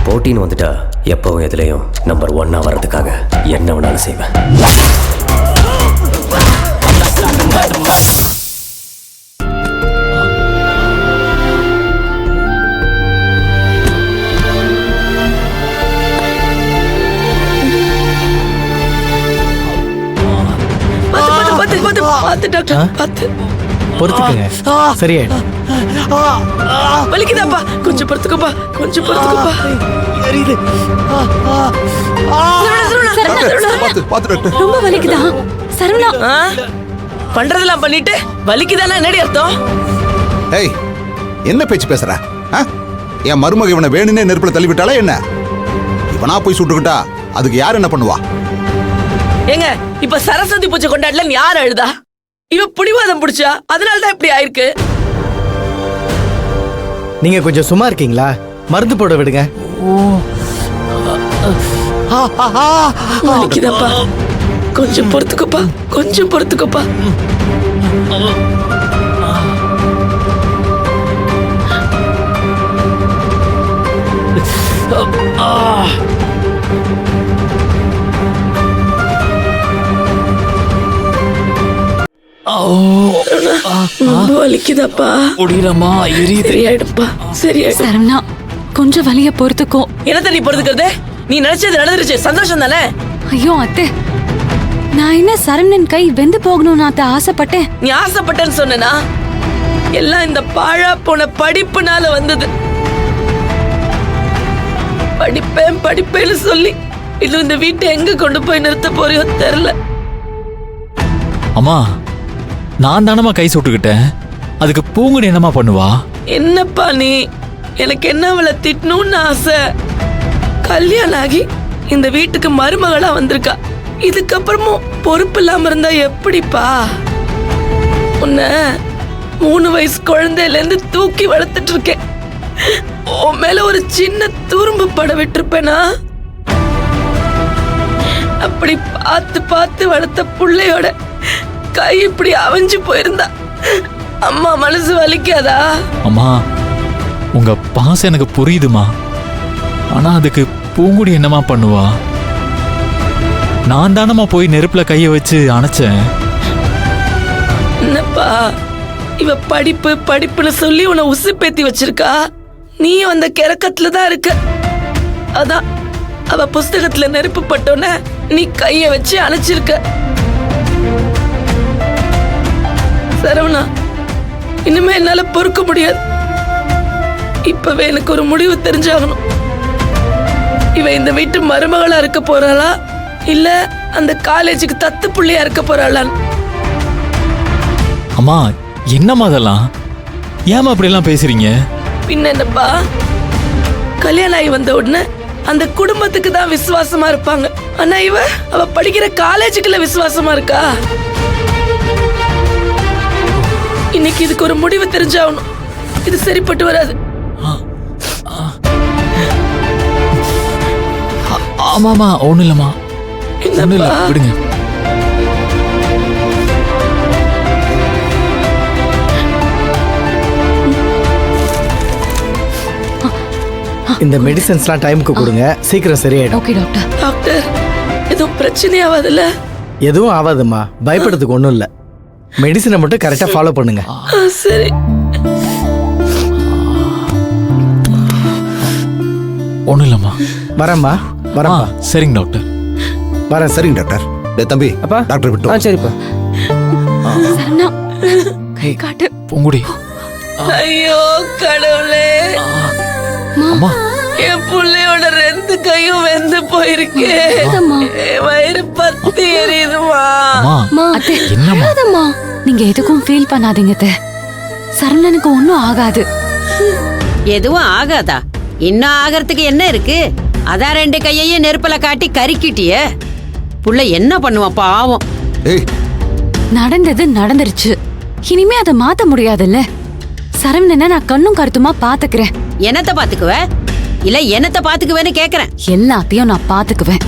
போட்டின்னு வந்துட்டா எப்பவும் எதுலையும் நம்பர் 1 வர்றதுக்காக என்ன வேணாலும் செய்வேன். பொறுத்துக்குங்க, சரியாயிடும். வலிக்குதாப்பா, கொஞ்சம் பொறுத்துக்கப்பா, கொஞ்சம் பொறுத்துக்கப்பா. ரொம்ப வலிக்குதா சரவணா? பண்றதெல்லாம் பண்ணிட்டு வலிக்குதானா என்னடி அர்த்தம்? ஏய், என்ன பேச்சு பேசுற? என் மருமக இவனை வேணும்னே நெருப்புல தள்ளிவிட்டாளா என்ன? இவனா போய் சுட்டுக்கிட்டா அதுக்கு யார் என்ன பண்ணுவா? ஏங்க, இப்ப சரஸ்வதி பூஜை கொண்டாடல யார் அழுதா? இவ புடிவாதம் புடிச்சா, அதனாலதான் இப்படி ஆயிருக்கு. நீங்க கொஞ்சம் சும்மா இருக்கீங்களா? மருந்து போட விடுங்க. வலிக்குதாப்பா, கொஞ்சம் பொறுத்துக்கப்பா, கொஞ்சம் பொறுத்துக்கப்பா. வலிக்குதாப்பா? முடியலம்மா, சரியாயிடுப்பா, சரியாயிடும். சரவணா, கொஞ்சம் வலிய பொறுத்துக்கோ. என்னத்த நீ பொறுத்துக்கிறது? நீ நினைச்சது நடந்துருச்சு, சந்தோஷம் தானே? ஐயோ அத்தை, நான் என்ன சரவணன் கை வெந்து போகணும்னு அத்தை ஆசைப்பட்டேன். நீ ஆசைப்பட்டேன்னு சொன்னா எல்லாம் இந்த பாழா போன படிப்புனால வந்தது. படிப்பேன் படிப்பேன்னு சொல்லி இது இந்த வீட்டை எங்க கொண்டு போய் நிறுத்த போறியோ தெரியல. அம்மா, நான் தானம்மா கை சுட்டுக்கிட்டேன், அதுக்கு பூங்குடி என்னம்மா பண்ணுவா? என்னப்பா நீ? எனக்கு என்ன அவளை திட்டணும்னு ஆசை. கல்யாணம் ஆகி இந்த வீட்டுக்கு மருமகளா வந்திருக்கா. இதுக்கப்புறமும் பொறுப்பு இல்லாம இருந்தா எப்படிப்பா? உன்ன 3 வயசு குழந்தையில இருந்து தூக்கி வளர்த்துட்டு இருக்கேன். உன் மேல ஒரு சின்ன துரும்பு பட விட்டுருப்பேனா? அப்படி பார்த்து பார்த்து வளர்த்த புள்ளையோட கை இப்படி அவஞ்சு போயிருந்தா அம்மா மனசு வலிக்காதா? அம்மா, உங்க பாசம் எனக்கு புரியுதுமா, ஆனா அதுக்கு பூங்குடி என்னம்மா பண்ணுவா? நான் தானம்மா போய் நெருப்புல கைய வச்சு அணைச்சேன். என்னப்பா இவ படிப்பு படிப்புன்னு சொல்லி உன்னை உசுப்பேத்தி வச்சிருக்கா. நீ அந்த கிறக்கத்துல தான் இருக்க. அதான் அவ புஸ்தகத்துல நெருப்பு பட்டோன்னு நீ கைய வச்சு அணைச்சிருக்க. சரவணா, இனிமே என்னால பொறுக்க முடியாது. இப்பவே எனக்கு ஒரு முடிவு தெரிஞ்சாகணும். இவ இந்த வீட்டு மருமகளா இருக்க போறாளா, இல்ல அந்த காலேஜுக்கு தத்து புள்ளையா இருக்க போறாளான்னு. அம்மா, என்னம்மா அதெல்லாம்? ஏமா அப்படி எல்லாம் பேசுறீங்க? பின்ன என்னப்பா, கல்யாணம் ஆகி வந்த உடனே அந்த குடும்பத்துக்கு தான் விசுவாசமா இருப்பாங்க. ஆனா அவ படிக்கிற காலேஜுக்குள்ள விசுவாசமா இருக்கா? இன்னைக்கு இதுக்கு ஒரு முடிவு தெரிஞ்சாகணும். இது சரிப்பட்டு வராது. ஆமாமா, ஒண்ணு இல்லம்மா, ஒண்ணு இல்ல, விடுங்க. இந்த மெடிசன்ஸ்லாம் டைமுக்கு கொடுங்க, சீக்கிரம் சரியாயிடும். Okay doctor. டாக்டர், எதுவும் பிரச்சனை ஆகாதுல்ல? எதுவும் ஆகாதும்மா, பயப்படுறதுக்கு ஒன்றும் இல்லை. மெடிசனை மட்டும் கரெக்டாக ஃபாலோ பண்ணுங்க. சரி. ஒண்ணு இல்லம்மா. வரேம்மா, வரேம்மா. சரிங்க டாக்டர். வரேன். சரிங்க டாக்டர். டேய் தம்பி, அப்பா டாக்டர் விட்டு. சரிப்பா. சரவணா, கை காட்டு. பூங்குடி. ஐயோ கடவுளே, அம்மா, என் புள்ளையோட 2 கையும் வெந்து போயிருக்கு. வயிறு பத்தி எரியுதுமா. அத்தை, என்னம்மா? அழாதம்மா. நீங்க எதுக்கும் ஃபீல் பண்ணாதீங்க அத்தை. சரவணனுக்கு ஒன்னும் ஆகாது. எதுவும் ஆகாதா? இன்னும் ஆகிறதுக்கு என்ன இருக்கு? அதான் 2 கையையும் நெருப்புல காட்டி கறிக்கிட்டியே. புள்ள என்ன பண்ணுவான் பாவம். ஏய், நடந்தது நடந்துருச்சு, இனிமே அதை மாத்த முடியாதுல்ல. சரவணனை நான் கண்ணும் கருத்துமா பாத்துக்கிறேன். என்னத்த பாத்துக்குவ? இல்ல என்னத்த பாத்துக்குவேன்னு கேக்குறேன். எல்லாத்தையும் நான் பாத்துக்குவேன்.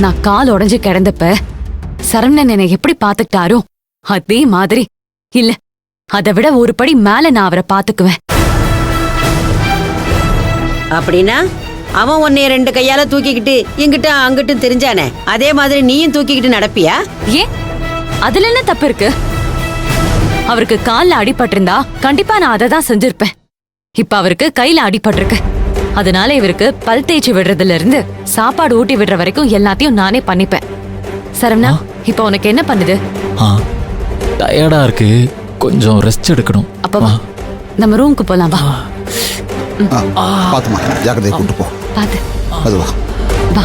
நான் கால் உடைஞ்சு கிடந்தப்ப சரவணன் என்னை எப்படி பாத்துக்கிட்டாரோ அதே மாதிரி, இல்ல அதை விட ஒரு படி மேல நான் அவரை பாத்துக்குவேன். அப்படின்னா அவன் உன்னைய 2 கையால தூக்கிக்கிட்டு இங்கிட்டும் அங்கிட்டும் தெரிஞ்சானே, அதே மாதிரி நீயும் தூக்கிக்கிட்டு நடப்பியா? ஏன் அதுல என்ன தப்பு இருக்கு? அவருக்கு கால்ல அடிபட்டிருந்தா கண்டிப்பா நான் அதை தான் செஞ்சிருப்பேன். இப்ப அவருக்கு கையில அடிபட்டிருக்கு. அதனால இவருக்கு பல் தேய்ச்சி விடுறதுல இருந்து சாப்பாடு ஊட்டி விடுற வரைக்கும் எல்லாத்தையும் நானே பண்ணிப்பேன். சரவணா, இப்ப உனக்கு என்ன பண்ணுது? டயர்டா இருக்கு, கொஞ்சம் ரெஸ்ட் எடுக்கணும். அப்ப வா, நம்ம ரூமுக்கு போலாம். வா பாத்துமா, ஜாக்கிரதையா கூட்டு போ. பாத்து அது வா. வா.